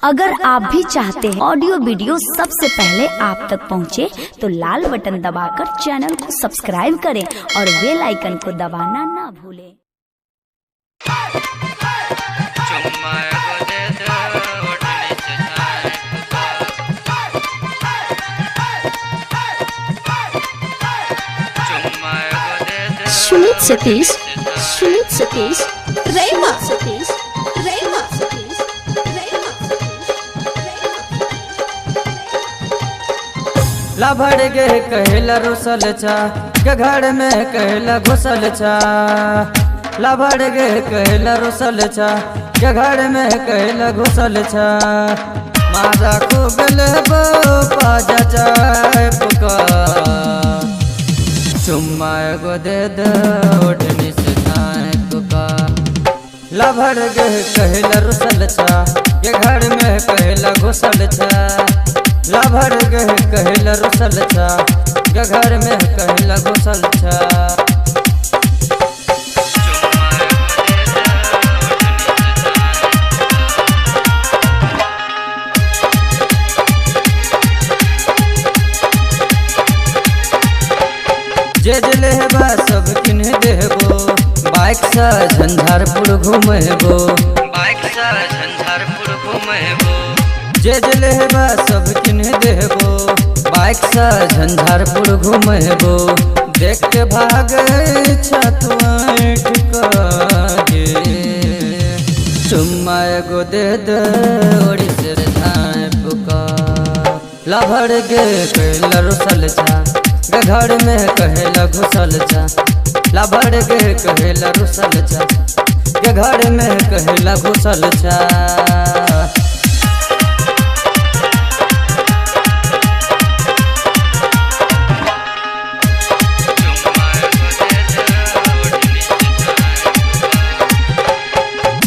अगर आप भी चाहते हैं ऑडियो वीडियो सबसे पहले आप तक पहुंचे, तो लाल बटन दबाकर चैनल को सब्सक्राइब करें और बेल आइकन को दबाना ना भूलें। सुमित सतीश रेमा सतीश रेमा सतीश लभड़ गे कहला रुसल छा के घर में कहला घुसल छा। लभड़ गे कहला रुसल छा के घर में कहला घुसल छा। मारा खूब लेबो पाजा चाय पुका चुम्मा एगो दे दे ओढ़नी से छाए पुका। लभड़ गे कहला रुसल छा के घर में कहला घुसल छा। लभड़ गे कहला रुसल छा के घर में कहला घुसल छा। जे जले बा सब किन्ह देबो बाइक से झंझारपुर घूमेबो। बाइक से झंझारपुर घूमेबो। जे जले बा सब किन्ह देबो बाइक से झंझारपुर घूमेबो। देख के भागे छतुआठ के चुम्मा एगो दे दे ओड़ी से धाय पुका। लभड़ गे कहला रुसल छा के घर में कहला घुसल छा। लभड़ गे कहला रुसल छा के घर में कहला घुसल छा।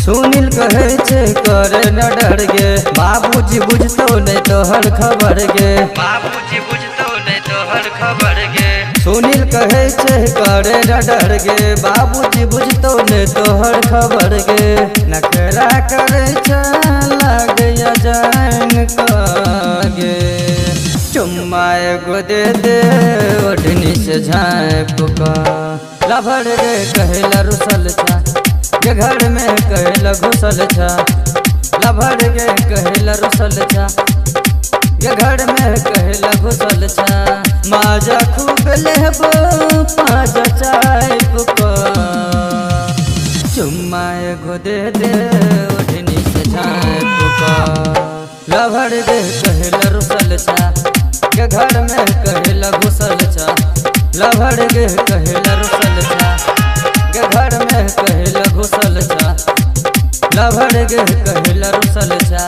सुनील कहे छे करे न डर गे बाबूजी बुझतो नहीं तोहर खबर गे। बाबूजी बुझतो नहीं तोहर खबर गे। सुनील कहे छे करे न डर गे बाबूजी बुझतो नहीं तोहर खबर गे। नखरा करे छे लागे जान गे चुम्मा एगो दे दे ओढ़नी से झाए पुका। लभड़ गे कहला रुसल छा के घर में कहला घुसल छा। लभड़ गे कहला रुसल छा के घर में कहला घुसल छा। माजा खूब लेबो पाजा चाय पुका चुम्मा एगो दे दे ओढ़नी से झाए पुका। लभड़ गे कहला रुसल छा के घर में कहला घुसल छा। लभड़ गे कहला रुसल छा के घर में कहला घुसल छा। लभड़ गे कहला रुसल छा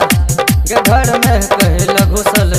के घर में कहला घुसल